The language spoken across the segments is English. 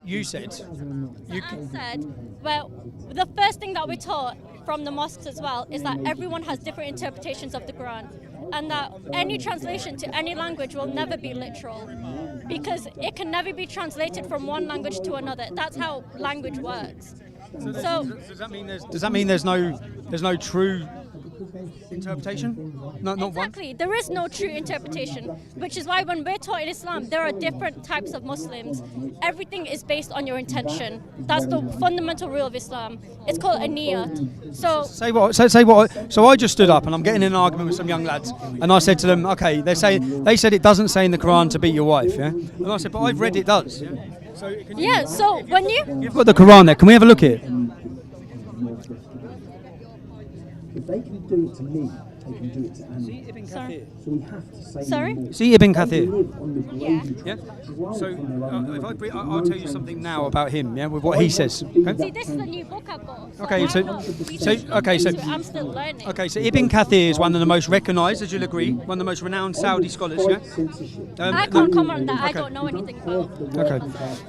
You said. I said, well, the first thing that we're taught from the mosques as well is that everyone has different interpretations of the Quran, and that any translation to any language will never be literal, because it can never be translated from one language to another. That's how language works. So Does that mean there's no true interpretation? No, not one. exactly, there is no true interpretation, which is why when we're taught in Islam, there are different types of Muslims. Everything is based on your intention. That's the fundamental rule of Islam. It's called a niyat. So Say what? So I just stood up and I'm getting in an argument with some young lads, and I said to them, okay, they said it doesn't say in the Quran to beat your wife, yeah? And I said, but I've read it does. Yeah? So yeah, so when you've got the Quran there. Can we have a look at it? If they can do it to me, they can do it to animals. Sorry. So we have to say Sorry? more. See Ibn They Kathir. live on the gravy Yeah. track. So If I'll tell you something now about him. Yeah, with what he says. Okay. See, this is a new book I've got. So Okay, I so- can't so- research okay, so- into it. I'm still learning. Okay, so Ibn Kathir is one of the most recognised, as you'll agree, one of the most renowned Saudi scholars. Yeah. I can't comment on that. I don't know anything about. Okay.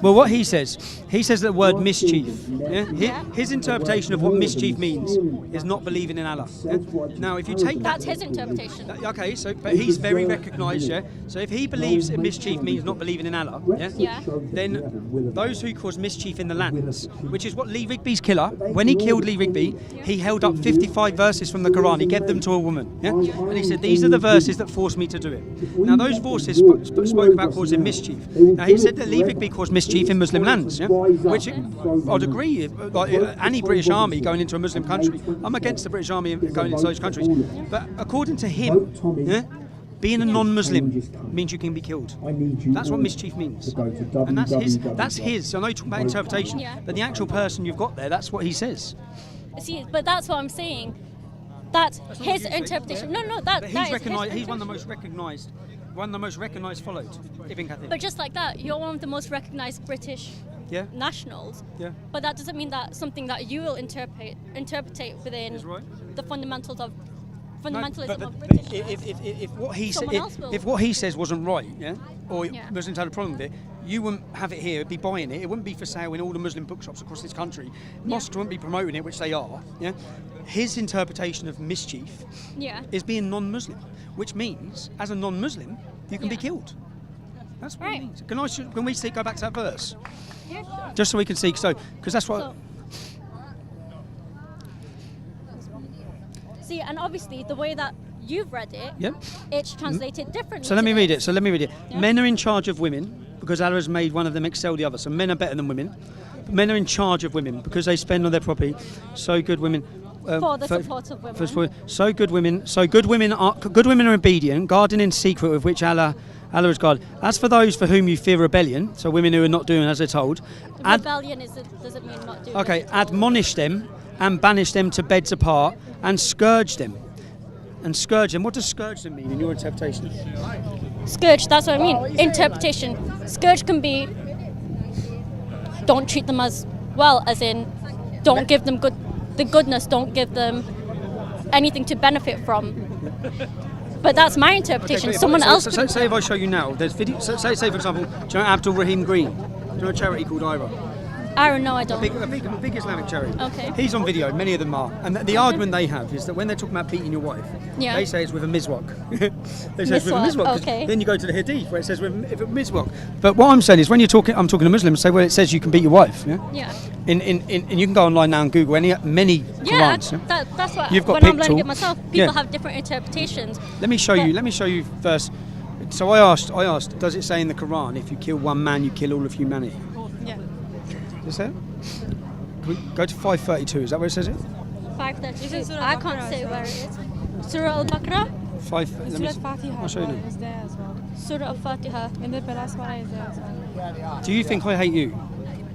Well, what he says that the word mischief. Yeah. His interpretation of what mischief means is not believing in Allah. Yeah? Now, if you take that. That's his interpretation. Okay, so but he's very recognised, yeah. So if he believes that mischief means not believing in Allah, yeah, Yeah. then those who cause mischief in the lands, which is what Lee Rigby's killer. When he killed Lee Rigby, he held up 55 verses from the Quran. He gave them to a woman, yeah, and he said, "These are the verses that forced me to do it." Now those verses spoke about causing mischief. Now he said that Lee Rigby caused mischief in Muslim lands, yeah, which I'd agree. Like any British army going into a Muslim country, I'm against the British army going into those countries. But according to him, yeah, being a non-Muslim means you can be killed. That's what mischief means, and that's his. I know you're talking about interpretation, Yeah. but the actual person you've got there, that's what he says. See, but that's what I'm saying. That's his interpretation. No, But that he's is his recognised. He's one of the most recognised followed. Ibn Kathir. But just like that, you're one of the most recognised British Yeah. nationals. Yeah. But that doesn't mean that something that you will interpret within Is right. the fundamentals of No, fundamentalism but of British. if what he says wasn't right, yeah, or Yeah. Muslims had a problem with it, you wouldn't have it here. It'd be buying it. It wouldn't be for sale in all the Muslim bookshops across this country. Mosques wouldn't be promoting it, which they are. Yeah. His interpretation of mischief Yeah. is being non-Muslim, which means as a non-Muslim you can be Yeah. killed. That's what Right. it means. Can we go back to that verse, Yeah, sure. just so we can see? So, because that's what. So- See, and obviously the way that you've read it, Yep. it's translated differently. So let me to read this. it. Yeah. Men are in charge of women because Allah has made one of them excel the other. So men are better than women. Men are in charge of women because they spend on their property. So good women. For the support of women. So good women are obedient, guarding in secret with which Allah is God. As for those for whom you fear rebellion, so women who are not doing as they're told, Rebellion doesn't mean not doing. admonish them and banish them to beds apart and scourge them. What does scourge them mean in your interpretation? Scourge, that's what I mean. Interpretation. Scourge can be don't treat them as well, as in don't give them the goodness, don't give them anything to benefit from. But that's my interpretation. Okay, Someone else. Say if I show you now, there's video. Say for example, do you know Abdul Rahim Green? Do you know a charity called IRA? I don't know, I don't. A big Islamic charity. Okay. He's on video, many of them are. And the argument they have is that when they're talking about beating your wife, Yeah. they say it's with a miswak. They say it's with a Miswak, miswak. 'Cause okay. Then you go to the hadith where it says with a miswak. But what I'm saying is when I'm talking to Muslims, say, well, it says you can beat your wife. Yeah. Yeah. And you can go online now and Google many Yeah, Qurans. that's what. You've got when I'm Pictal. learning it myself, people Yeah. have different interpretations. Let me show you first. So I asked, does it say in the Quran if you kill one man, you kill all of humanity? Yeah. Is that? Can we go to 532? Is that where it says it? 532. I can't say where it is. Surah Al-Baqarah, Let me, Fatiha I'll show you. is there as well. Surah Al-Fatiha. And the last one is there as well. Do you think I hate you?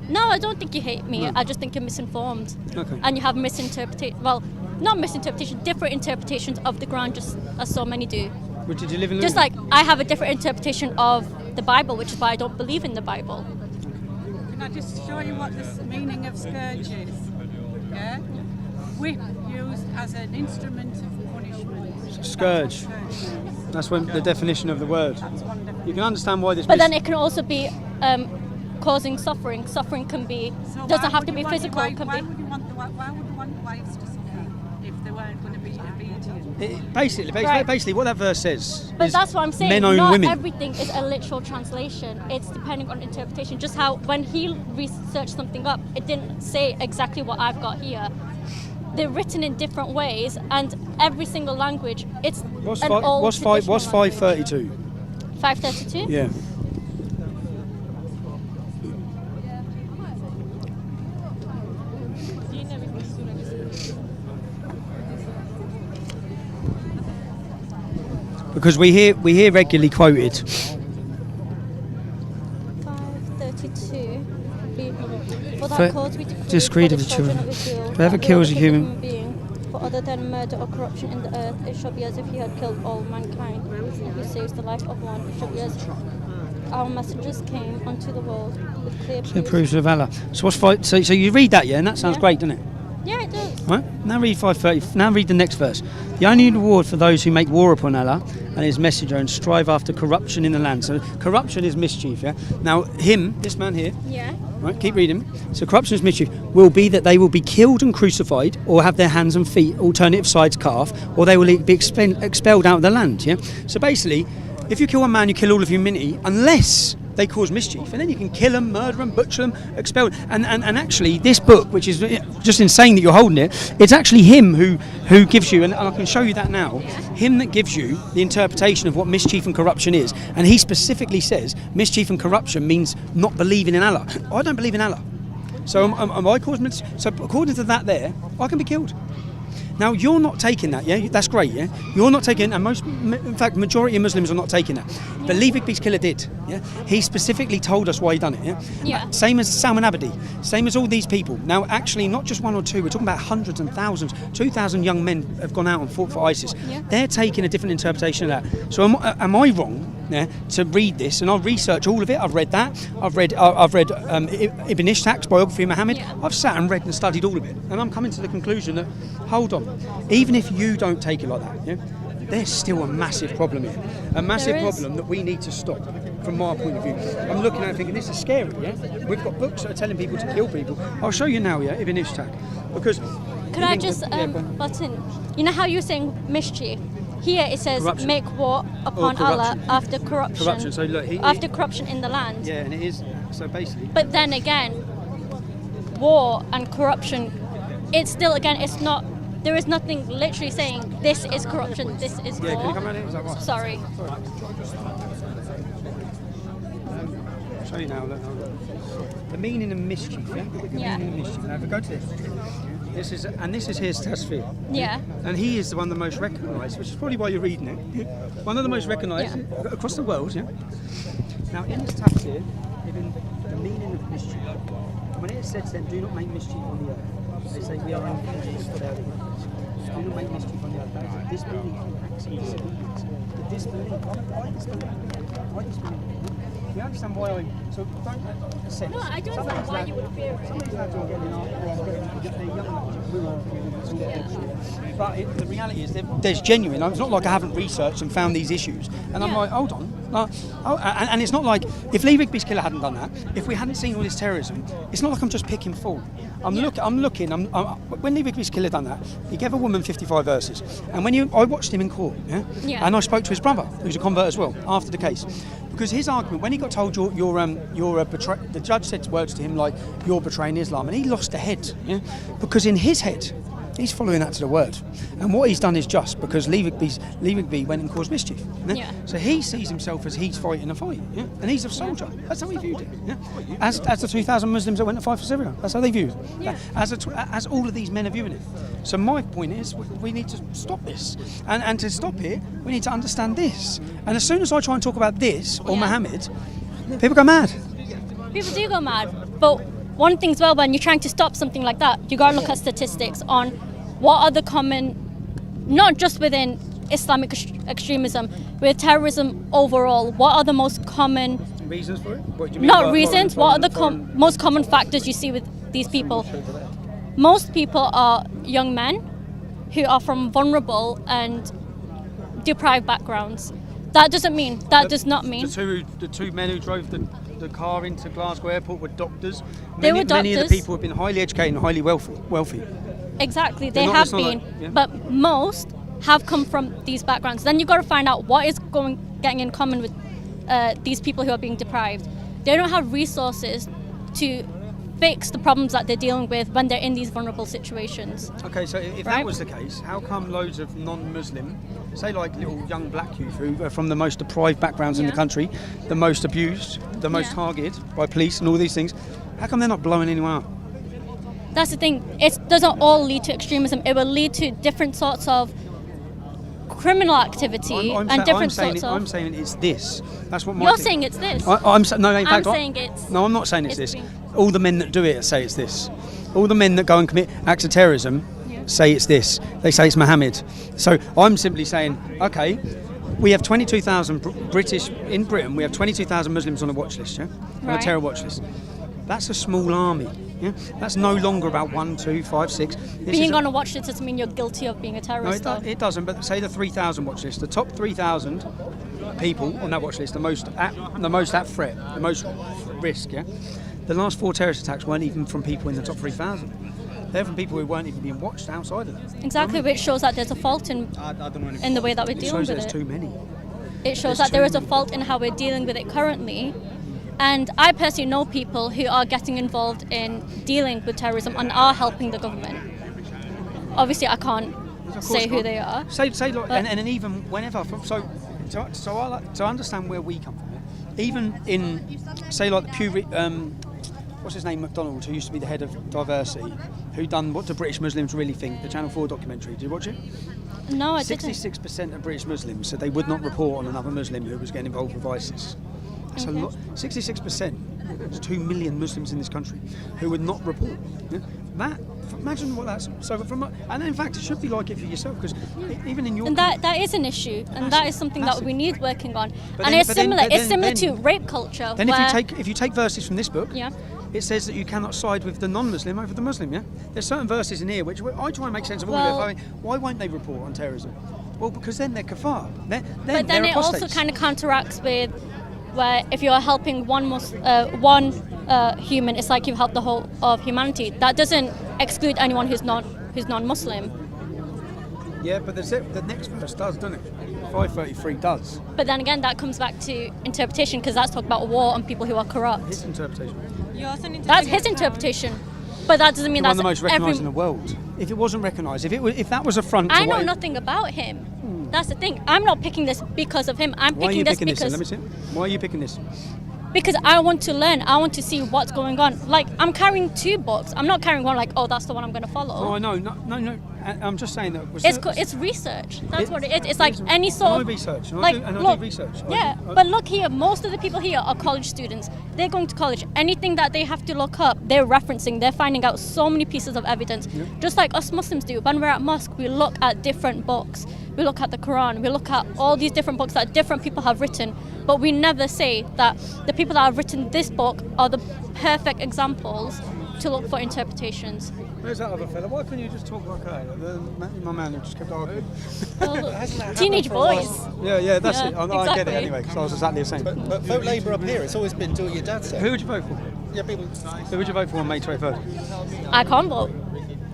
No, I don't think you hate me. No. I just think you're misinformed. Okay. And you have misinterpretation. Well, not misinterpretation, different interpretations of the Quran, just as so many do. Well, did you live in Just Luton? like I have a different interpretation of the Bible, which is why I don't believe in the Bible. Can I just show you what the meaning of scourge is? Yeah? Whip used as an instrument of punishment. Scourge. That's when the definition of the word. That's one definition. You can understand why this. But then it can also be causing suffering. Suffering can be So doesn't why have would to you be want physical. your It can wife- be. Why would you want wives to suffer if they weren't going to be obedient? Basically, what that verse says But is that's what I'm saying. men own Not women. everything is a literal translation. It's depending on interpretation. Just how when he researched something up, it didn't say exactly what I've got here. They're written in different ways, and every single language, it's What's an old what's traditional language. 532? 532? Yeah. Because we hear regularly quoted. 532. For For that cause we decree this for creed the of the children children. of Israel, Whoever that kills a whoever human being, for other than murder or corruption in the earth, it shall be as if he had killed all mankind. Who saves the life of one, it shall be as our messengers came unto the world with clear The proofs. proofs of Allah. So what's five? So you read that, yeah, and that sounds Yeah. great, doesn't it? Yeah, it does. Right? Now read 530. Now read the next verse. The only reward for those who make war upon Allah and His Messenger and strive after corruption in the land. So corruption is mischief. Yeah. Now this man here. Yeah. Right, keep reading. So corruption is mischief will be that they will be killed and crucified, or have their hands and feet, alternative sides cut off, or they will be expelled out of the land. Yeah. So basically, if you kill one man, you kill all of humanity, unless they cause mischief, and then you can kill them, murder them, butcher them, expel them. And actually, this book, which is just insane that you're holding it, it's actually him who gives you, and I can show you that now, him that gives you the interpretation of what mischief and corruption is. And he specifically says mischief and corruption means not believing in Allah. I don't believe in Allah. So am I causing mischief? So according to that there, I can be killed. Now you're not taking that, yeah? That's great, yeah? You're not taking, and in fact, majority of Muslims are not taking that. But Lee Rigby's killer did, yeah? He specifically told us why he done it, yeah? Yeah. Same as Salman Abedi, same as all these people. Now, actually, not just one or two. We're talking about hundreds and thousands. 2,000 young men have gone out and fought for ISIS. Yeah. They're taking a different interpretation of that. So am I wrong? Yeah, to read this, and I'll research all of it. I've read that. I've read Ibn Ishaq's biography of Muhammad. Yeah. I've sat and read and studied all of it, and I'm coming to the conclusion that, hold on, even if you don't take it like that, yeah, there's still a massive problem here, a massive There is. problem that we need to stop. From my point of view, I'm looking at it thinking this is scary. Yeah, we've got books that are telling people to kill people. I'll show you now, yeah, Ibn Ishaq, because. Could I just button? You know how you're saying mischief? Here it says Corruption. make war upon Allah corruption. after corruption. Corruption. So look, after corruption in the land. Yeah, and it is. So basically. But then again, war and corruption, it's still again, it's not. There is nothing literally saying this is corruption, this is Yeah, war. can you come around here? Is that right? Sorry. I'll show you now. Look. The meaning of mischief. Yeah. The Yeah. meaning of mischief. Now, if we go to this. This is his Tasfir. Yeah. And he is the one the most recognised, which is probably why you're reading it. One of the most recognised across the world, yeah. Now in this tafsir, even the meaning of mischief, when it says then do not make mischief on the earth, they say we are angels for their do not make mischief on the earth. That is a disbelief in acts of disobedience. The disbelief, why disbelief? Why disbelief? You understand why I so don't sense. No, I don't understand why you would fear it. Some of these lads are getting they're young, but the reality is there's genuine. It's not like I haven't researched and found these issues, and I'm Yeah. like, hold on. And it's not like if Lee Rigby's killer hadn't done that, if we hadn't seen all this terrorism, it's not like I'm just picking fault. I'm looking. When Lee Rigby's killer done that, he gave a woman 55 verses, and I watched him in court, Yeah. and I spoke to his brother, who's a convert as well, after the case. Because his argument, when he got told the judge said words to him like, you're betraying Islam, and he lost the head, yeah? Because in his head, he's following that to the word. And what he's done is just, because Lee Rigby went and caused mischief. Yeah? Yeah. So he sees himself as he's fighting a fight, yeah? And he's a soldier. That's how he viewed it. Yeah? As the 2,000 Muslims that went to fight for Syria. That's how they viewed it. Yeah. As all of these men are viewing it. So my point is, we need to stop this. And to stop it, we need to understand this. And as soon as I try and talk about this, or Yeah. Muhammad, people go mad. People do go mad, but one thing as well, when you're trying to stop something like that, you got to look at statistics on what are the common, not just within Islamic extremism, with terrorism overall, what are the most common, Reasons for it? What do you mean not by reasons, what are the foreign- most common factors you see with these people? Most people are young men who are from vulnerable and deprived backgrounds. That does not mean The two men who drove the the car into Glasgow Airport were doctors. They were Many of the doctors. people have been highly educated and highly wealthy. Exactly, They're they not- have it's not been, like- yeah. but most have come from these backgrounds. Then you've got to find out what is getting in common with these people who are being deprived. They don't have resources to fix the problems that they're dealing with when they're in these vulnerable situations. Okay, so if that Right. was the case, how come loads of non-Muslim, say like little young black youth who are from the most deprived backgrounds in the Yeah. country, the most abused, the most Yeah. targeted by police and all these things, how come they're not blowing anyone up? That's the thing. It doesn't all lead to extremism. It will lead to different sorts of criminal activity and different sorts of. I'm saying it's this. That's what my You're thing- saying it's this. No, in fact, saying it's- No, I'm not saying it's it's this. been- All the men that do it say it's this. All the men that go and commit acts of terrorism Yeah. say it's this. They say it's Mohammed. So I'm simply saying, okay, we have 22,000 British in Britain. We have 22,000 Muslims on a watch list, yeah, on a Right. terror watch list. That's a small army. Yeah, that's no longer about 1, 2, 5, 6. This is Being a- on a watch list doesn't mean you're guilty of being a no, terrorist. though. it doesn't. But say the 3,000 watch list, the top 3,000 people on that watch list, the most at threat, the most risk. Yeah, the last 4 terrorist attacks weren't even from people in the top 3,000. They're from people who weren't even being watched outside of them. Exactly, which shows that there's a fault in the way that we're It dealing shows with there's it. too many. It shows there's that there too is a many. fault in how we're dealing with it currently. And I personally know people who are getting involved in dealing with terrorism and are helping the government. Obviously, I can't say who they are. Say like, But- and then even whenever. To understand where we come from, yeah? Even in say like the Pew. What's his name, McDonald, who used to be the head of diversity, who done What Do British Muslims Really Think, the Channel 4 documentary. Did you watch it? No, I didn't. 66% of British Muslims said they would not report on another Muslim who was getting involved with ISIS. That's a Okay. lot. 66%. There's 2 million Muslims in this country who would not report. Yeah? That. Imagine what that's. So and in fact, it should be like it for yourself because even in your. And that is an issue, and that is something that massive. we need working on. But And then- it's but then- similar. but It's then- similar then- to rape culture. Then where, if you take verses from this book, yeah, it says that you cannot side with the non-Muslim over the Muslim. Yeah, there's certain verses in here which I try and make sense of all Well- of it. I mean, why won't they report on terrorism? Well, because then they're kafar. but they're then it also apostates. kind of counteracts with where if you're helping one human, it's like you've helped the whole of humanity. That doesn't exclude anyone who's non-Muslim. Yeah, but the next verse does, doesn't it? 533 does. But then again, that comes back to interpretation because that's talking about war and people who are corrupt. His interpretation. You also need to That's take his account- interpretation. But that doesn't mean One of that's the most recognised in the world. If it wasn't recognised, if that was a front. I to know what- nothing about him. That's the thing. I'm not picking this because of him. I'm Why are you picking this picking this? because Let me see. it. Why are you picking this? because I want to learn. I want to see what's going on. Like I'm carrying 2 books. I'm not carrying one like, oh, that's the one I'm going to follow. Oh, I know. No. I'm just saying that. It's research. That's what it is. It's like It's- any sort I of research, and I like do- and I do look, research. I Yeah, do- I- but look here. Most of the people here are college students. They're going to college. Anything that they have to look up, they're referencing. They're finding out so many pieces of evidence. Just like us Muslims do. When we're at mosque, we look at different books. We look at the Quran. We look at all these different books that different people have written. But we never say that the people that have written this book are the perfect examples to look for interpretations. Where's that other fella? Why couldn't you just talk like that? My man who just kept arguing. Well, teenage boys. Yeah, that's Yeah, it. I get it exactly. anyway, because I was exactly the same. But vote Labour up here. It's always been do what your dad said. Who would you vote for? Yeah, people. Who would you vote for on May 21st? I can't vote.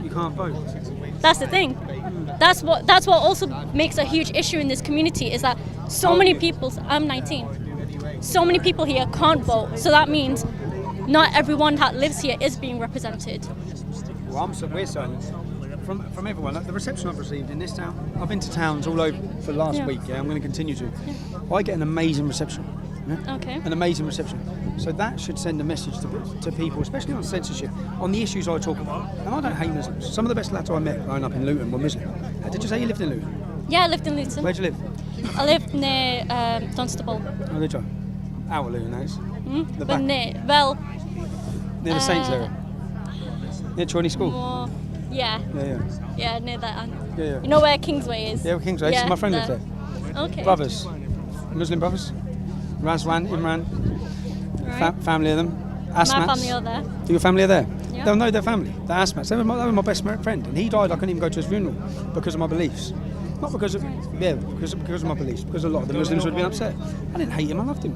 You can't vote. That's the thing. That's what also makes a huge issue in this community is that so many people. I'm 19. So many people here can't vote. So that means not everyone that lives here is being represented. Well, we're certain. From everyone, like the reception I've received in this town, I've been to towns all over for the last Yeah. week, I'm going to continue to. I get an amazing reception. Yeah? Okay. An amazing reception. So that should send a message to people, especially on censorship, on the issues I talk about. And I don't hate Muslims. Some of the best lads I met growing up in Luton were Muslim. Did you say you lived in Luton? Yeah, I lived in Luton. Where'd you live? I lived near Dunstable. Oh, did you? Out of Luton, that is. The But back, near, well, near the Saints area. Near Chorney School. more, yeah, Yeah. near that. Yeah. You know where Kingsway is? Yeah, Kingsway. Yeah, My friend lives there. Okay. Brothers. Muslim brothers. Razwan, Imran. Right. Family of them. Asmats. My family are there. Your family are there? Yeah. They'll know their family. The Asmats. They were my best friend. And he died, I couldn't even go to his funeral because of my beliefs. Not because of, because of my beliefs. Because a lot of the Muslims would have been upset. I didn't hate him, I loved him.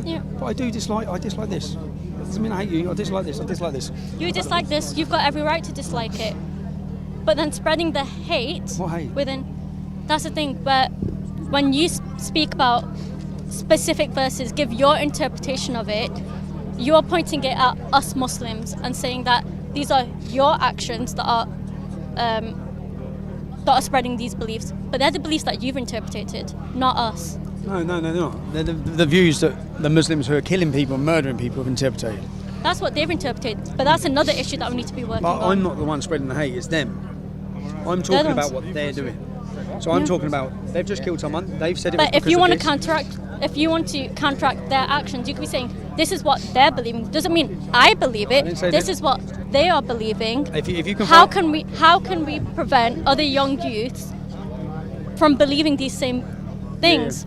Yeah. But I dislike this. Doesn't mean I hate you. I dislike this. You dislike this, you've got every right to dislike it. But then spreading the hate, What hate? within, that's the thing. But when you speak about specific verses, give your interpretation of it, you're pointing it at us Muslims and saying that these are your actions that are spreading these beliefs. But they're the beliefs that you've interpreted, not us. No, they're not. They're the views that the Muslims who are killing people and murdering people have interpreted. That's what they've interpreted. But that's another issue that we need to be working But on. I'm not the one spreading the hate, it's them. I'm They're talking the ones- about what they're doing. So I'm Yeah. talking about, they've just killed someone, they've said it was But if because you of want to this. counteract their actions, you could be saying this is what they're believing. Doesn't mean I believe didn't it. say This that. is what they are believing. If you can How find- can we prevent other young youths from believing these same things?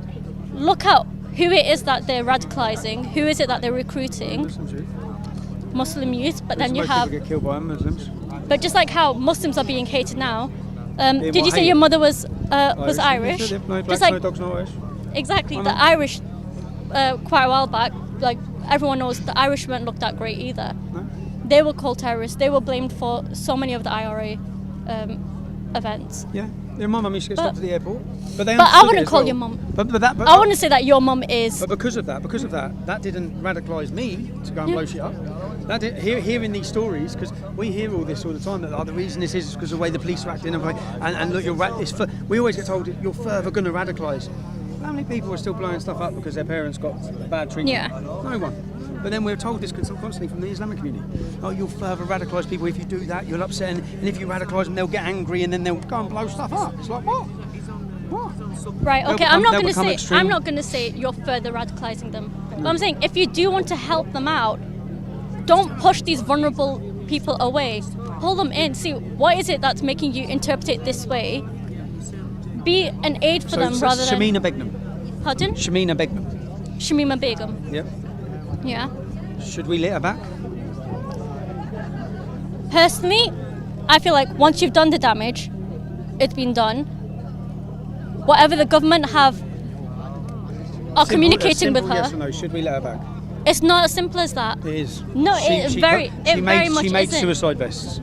Look at who it is that they're radicalizing. Who is it that they're recruiting? Muslim youth. But then you Most have. people get killed by Muslims. But just like how Muslims are being hated now. Did you what, say hate? your mother was Irish? No Just blacks, like no dogs, no Irish. exactly I the know. Irish. Quite a while back, like everyone knows, the Irish weren't looked at great either. No? They were called terrorists. They were blamed for so many of the IRA events. Yeah, my mum used to get But- stopped at the airport. But I I wouldn't call your mum. But I wouldn't say that your mum is. But because of that didn't radicalise me to go and blow shit up. Hearing these stories, because we hear all this all the time, that the reason this is because of the way the police are acting, and look, we always get told you're further going to radicalise. How many people are still blowing stuff up because their parents got bad treatment? Yeah. No one. But then we're told this constantly from the Islamic community. Oh, you'll further radicalise people if you do that. You'll upset, and if you radicalise them, they'll get angry, and then they'll go and blow stuff up. It's like what? What? Right. They'll Okay. I'm not become- going to they'll become say. extreme. I'm not going to say you're further radicalizing them. But I'm saying if you do want to help them out, don't push these vulnerable people away. Pull them in. See what is it that's making you interpret it this way. Be an aid for them rather than. Shamina Begum. Pardon? Shamina Begum. Shamima Begum. Yep. Yeah. Should we let her back? Personally, I feel like once you've done the damage, it's been done. Whatever the government are communicating with Simple her, Yes or no? Should we let her back? it's not as simple as that. It is. No, it very much She made isn't. suicide vests.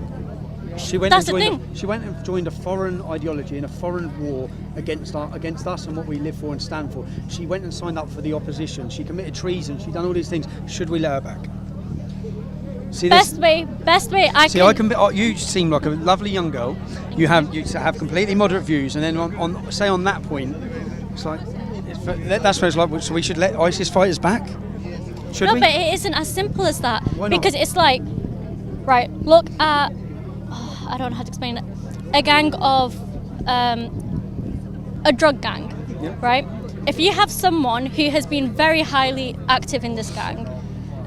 She went That's and the joined thing. She went and joined a foreign ideology and a foreign war against us and what we live for and stand for. She went and signed up for the opposition. She committed treason. She done all these things. Should we let her back? See this? Best way I See, can. you seem like a lovely young girl. You have completely moderate views, and then on that point, it's like that's where it's like. So we should let ISIS fighters back. Should No, we? but it isn't as simple as that. Why not? Because it's like, right, look at, I don't know how to explain it, a gang of, a drug gang, Yeah. right? If you have someone who has been very highly active in this gang,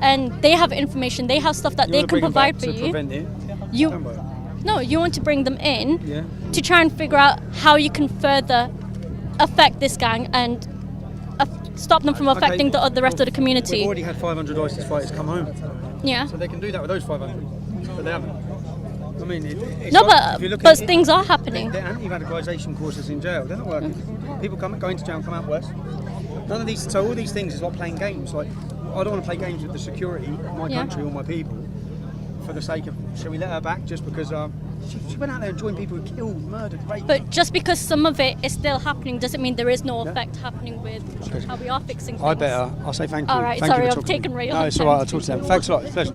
and they have information, they have stuff that You they wanna can bring them back provide for to you, prevent it? you, Don't worry. no, you want to bring them in Yeah. to try and figure out how you can further affect this gang and stop them from affecting the rest of the community. We've already had 500 ISIS fighters come home, Yeah. so they can do that with those 500, but they haven't. I mean, it's No, like, if you look but at it- things are happening. The anti-radicalisation courses in jail, they're not working. People go into jail and come out worse. None of these, so all these things is like playing games. Like, I don't want to play games with the security of my Yeah. country or my people for the sake of, shall we let her back just because she went out there and joined people who killed, murdered, raped. But just because some of it is still happening doesn't mean there is no effect happening with how we are fixing things. I'll say thank you. All right, Thank sorry, you I've for talking taken to me. way No, long it's all right, time. I'll talk to them. Thanks a lot, it's a pleasure.